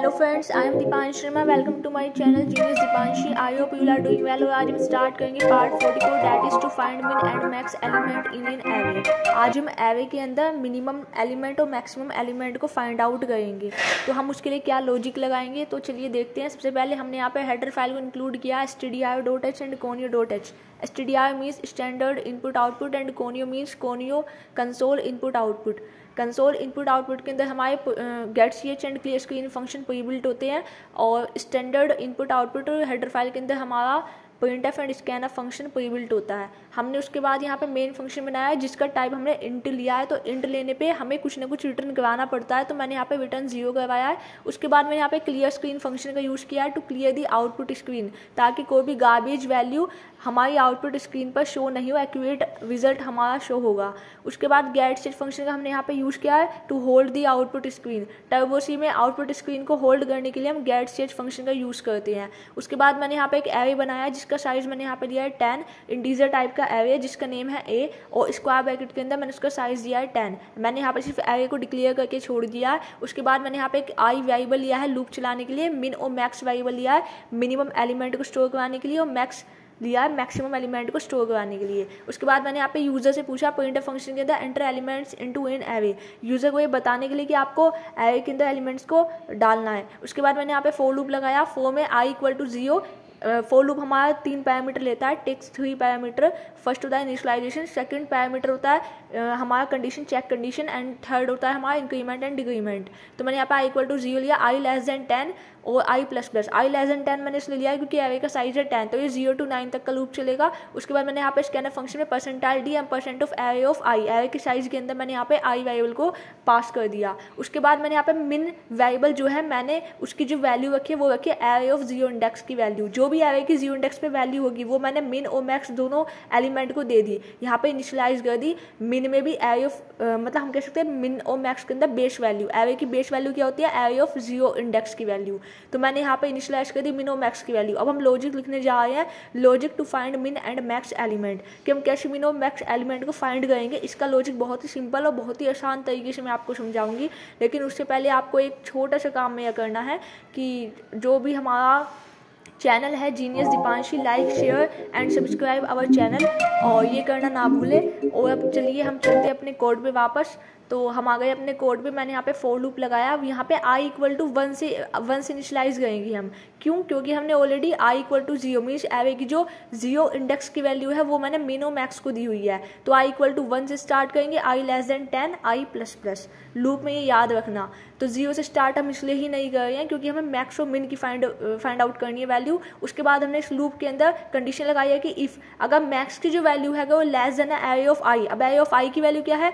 Hello friends, I am Deepanshi Sharma. Welcome to my channel genius Deepanshi. I hope you are doing well. और आज हम start करेंगे part 44 that is to find min and max element in an array. आज हम array के अंदर minimum element और maximum element को फाइंड आउट करेंगे. तो हम उसके लिए क्या लॉजिक लगाएंगे, तो चलिए देखते हैं. सबसे पहले हमने यहाँ पे हेडर फाइल को इंक्लूड किया stdio.h and conio.h. stdio means standard input output and conio means conio console input output. Console input output के अंदर हमारे get ch and clear screen function prebuilt होते हैं. और standard input output header file के अंदर हमारा printf and scanf function prebuilt होता है. हमने उसके बाद यहाँ पे मेन फंक्शन बनाया है जिसका टाइप हमने इंट लिया है. तो इंट लेने पे हमें कुछ ना कुछ रिटर्न करवाना पड़ता है. तो मैंने यहाँ पे रिटर्न 0 करवाया है. उसके बाद मैंने यहाँ पे क्लियर स्क्रीन फंक्शन का यूज़ किया है to clear the output screen, ताकि कोई भी गार्बेज वैल्यू हमारी आउटपुट स्क्रीन पर शो नहीं हो, एक्यूरेट रिजल्ट हमारा शो होगा. उसके बाद गेट ch फंक्शन का हमने यहाँ पे यूज़ किया है to hold the output screen. Turbo C में आउटपुट स्क्रीन को होल्ड करने के लिए हम गेट ch फंक्शन का यूज़ करते हैं. उसके बाद मैंने यहाँ पे एक एरे बनाया है जिसका साइज़ मैंने यहाँ पे दिया है 10. इंटीजर टाइप का एरे जिसका नेम है a, और स्क्वायर ब्रैकेट के अंदर मैंने उसका साइज़ दिया है 10. मैंने यहाँ पे सिर्फ एरे को डिक्लेयर करके छोड़ दिया है. उसके बाद मैंने यहाँ पे एक आई वेरिएबल लिया है लूप चलाने के लिए. मिन और मैक्स वेरिएबल लिया है मिनिमम एलिमेंट को स्टोर कराने के लिए, और मैक्स लिया है मैक्सिमम एलिमेंट को स्टोर कराने के लिए. उसके बाद मैंने यहाँ पे यूजर से पूछा printf फंक्शन के अंदर enter elements into an array. User को ये बताने के लिए कि आपको एरे के अंदर एलिमेंट्स को डालना है. उसके बाद मैंने यहाँ पे फॉर लूप लगाया. फॉर में i = 0. फॉर लूप हमारा 3 पैरामीटर लेता है, टेक्स 3 पैरामीटर. फर्स्ट होता है इनिशियलाइजेशन, सेकंड पैरामीटर होता है हमारा condition check condition, and third होता है हमारा इंक्रीमेंट एंड डिक्रीमेंट. तो मैंने यहाँ पे i = 0 लिया, i < 10 और i++. i < 10 मैंने इसलिए लिया है क्योंकि एरे का साइज है 10, तो ये 0 to 9 तक का लूप चलेगा. उसके बाद मैंने यहाँ पे स्कैनर फंक्शन में %d and % of array of i, array के साइज के अंदर मैंने यहाँ पे i वेरिएबल को पास कर दिया. उसके बाद मैंने यहाँ पे मिन वेरिएबल जो है मैंने उसकी जो वैल्यू रखी है वो रखी है एरे ऑफ 0 इंडेक्स की वैल्यू. जो भी एरे की 0 इंडेक्स पे वैल्यू होगी वो मैंने मिन और मैक्स दोनों एलिमेंट को दे दी. यहाँ पे इनिशियलाइज कर दी. मिन में भी एरे ऑफ मतलब हम कह सकते हैं मिन और मैक्स के अंदर बेस वैल्यू, एरे की बेस वैल्यू क्या होती है, एरे ऑफ 0 इंडेक्स की वैल्यू. तो मैंने यहाँ पे इनिशियलाइज कर दी मिन और मैक्स की वैल्यू. अब हम लॉजिक लिखने जा रहे हैं, logic to find min and max element, कि हम कैसे मिन और मैक्स एलिमेंट को फाइंड करेंगे. इसका लॉजिक बहुत ही सिंपल और बहुत ही आसान तरीके से मैं आपको समझाऊंगी. लेकिन उससे पहले आपको एक छोटा सा काम में यह करना है कि जो भी हमारा चैनल है genius Deepanshi, like share and subscribe our channel, और ये करना ना भूलें. और अब चलिए हम चलते हैं अपने कोड पे वापस. तो हम आ गए अपने कोड पे. मैंने यहाँ पे फॉर लूप लगाया. अब यहाँ पे i = 1 से इनिशियलाइज करेंगे हम. क्यों? क्योंकि हमने ऑलरेडी i = 0 मीन्स एरे की जो 0 इंडेक्स की वैल्यू है वो मैंने मिन और मैक्स को दी हुई है. तो i = 1 से स्टार्ट करेंगे, i < 10 i++. लूप में ये याद रखना. तो 0 से स्टार्ट हम इसलिए ही नहीं कर रहे हैं क्योंकि हमें मैक्स और मिन की फाइंड आउट करनी है वैल्यू. उसके बाद हमने इस लूप के अंदर कंडीशन लगाई है कि इफ़ अगर मैक्स की जो वैल्यू है वो less than array of i. अब एरे ऑफ i की वैल्यू क्या है,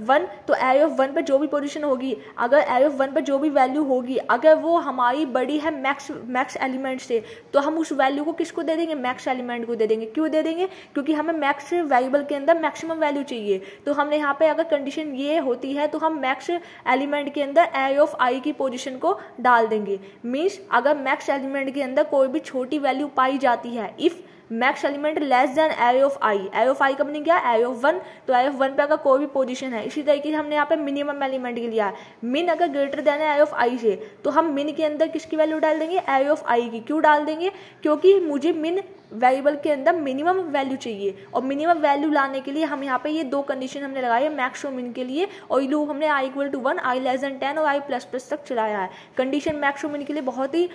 1. तो एरे ऑफ 1 पर जो भी पोजीशन होगी, अगर एरे ऑफ 1 पर जो भी वैल्यू होगी अगर वो हमारी बड़ी है मैक्स एलिमेंट से, तो हम उस वैल्यू को किसको दे देंगे, मैक्स एलिमेंट को दे देंगे. क्यों दे देंगे? क्योंकि हमें मैक्स वेरिएबल के अंदर मैक्सिमम वैल्यू चाहिए. तो हमने यहाँ पे अगर कंडीशन ये होती है तो हम मैक्स एलिमेंट के अंदर एरे ऑफ i की पोजीशन को डाल देंगे. मीन्स अगर मैक्स एलिमेंट के अंदर कोई भी छोटी वैल्यू पाई जाती है, if max element less than array of i. Array of i का मीनिंग क्या है, एरे ऑफ 1. तो एरे ऑफ 1 पे अगर कोई भी पोजीशन है. इसी तरीके से हमने यहाँ पे मिनिमम एलिमेंट के लिया है. मिन अगर greater than array of i से, तो हम मिन के अंदर किसकी वैल्यू डाल देंगे, एरे ऑफ i की. क्यों डाल देंगे? क्योंकि मुझे मिन वेरिएबल के अंदर मिनिमम वैल्यू चाहिए, और मिनिमम वैल्यू लाने के लिए हम यहाँ पे ये दो कंडीशन हमने लगाई है मैक्स और मिन के लिए. और ये लूप हमने i = 1, i < 10 और i++ तक चलाया है. कंडीशन मैक्स और मिन के लिए बहुत ही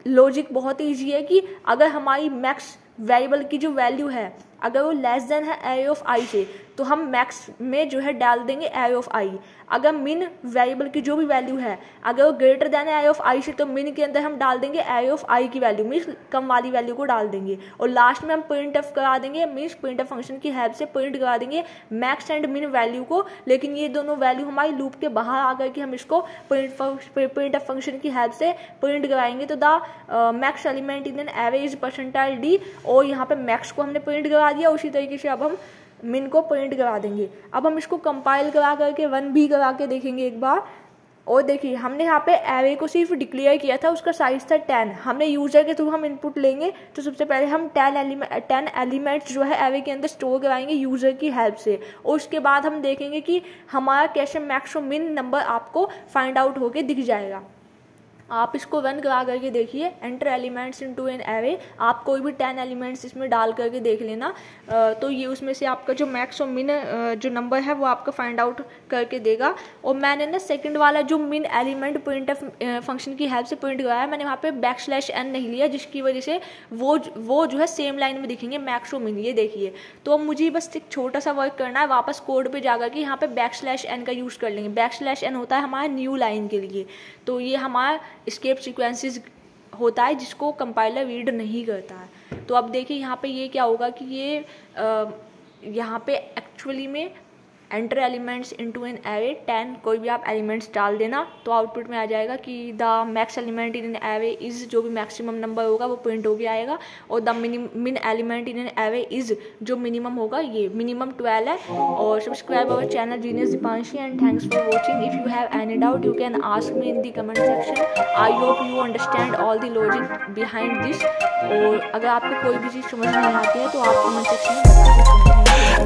लॉजिक बहुत ही ईजी है कि अगर हमारी मैक्स वेरिएबल की जो वैल्यू है अगर वो लेस देन है एरे ऑफ i से, तो हम मैक्स में जो है डाल देंगे एरे ऑफ i. अगर मिन वेरिएबल की जो भी वैल्यू है अगर वो greater than array of i से, तो मिन के अंदर हम डाल देंगे एरे ऑफ i की वैल्यू, मीन्स कम वाली वैल्यू को डाल देंगे. और लास्ट में हम printf करा देंगे, मीन्स printf फंक्शन की हेल्प से प्रिंट करा देंगे मैक्स एंड मिन वैल्यू को. लेकिन ये दोनों वैल्यू हमारी लूप के बाहर आकर के हम इसको printf फंक्शन की हेल्प से प्रिंट कराएंगे. तो the max element in an array is %d, और यहाँ पे मैक्स को हमने प्रिंट करा दिया. उसी तरीके से अब हम मिन को प्रिंट करा देंगे. अब हम इसको कंपाइल करा करके रन भी करा के देखेंगे एक बार. और देखिए हमने यहाँ पे एरे को सिर्फ डिक्लेयर किया था, उसका साइज था 10. हमने यूजर के थ्रू हम इनपुट लेंगे. तो सबसे पहले हम 10 एलिमेंट्स जो है एरे के अंदर स्टोर कराएंगे यूजर की हेल्प से. और उसके बाद हम देखेंगे कि हमारा कैसे मैक्स और मिन नंबर आपको फाइंड आउट होके दिख जाएगा. आप इसको रन करा करके देखिए। Enter elements into an array, आप कोई भी 10 एलिमेंट्स इसमें डाल करके देख लेना, तो ये उसमें से आपका जो मैक्स और मिन जो नंबर है वो आपका फाइंड आउट करके देगा। और मैंने ना सेकंड वाला जो मिन एलिमेंट प्रिंटफ फंक्शन की हेल्प से प्रिंट कराया, मैंने वहाँ पे \n नहीं लिया, जिसकी वजह से वो जो है सेम लाइन में दिखेंगे मैक्स और मिन। ये देखिए, तो अब मुझे बस एक छोटा सा वर्क करना है, वापस कोड पे जाकर के यहाँ पे \n का यूज़ कर लेंगे। \n होता है हमारा न्यू लाइन के लिए, तो ये हमारा एस्केप सीक्वेंसेस होता है जिसको कंपाइलर रीड नहीं करता है। तो अब देखिए यहाँ पे ये क्या होगा कि ये यहाँ पे एक्चुअली में enter elements into an array 10, कोई भी आप एलिमेंट्स डाल देना, तो आउटपुट में आ जाएगा कि the max element in an array is, जो भी मैक्सिमम नंबर होगा वो प्रिंट हो के आएगा, और the min element in an array is, जो मिनिमम होगा ये मिनिमम 12 है। और subscribe our channel genius Deepanshi and thanks for watching. If you have any doubt you can ask me in the comment section. I hope you understand all the logic behind this. और अगर आपको कोई भी चीज़ समझ नहीं आती है तो आप कमेंट सेक्शन में बता सकते हैं।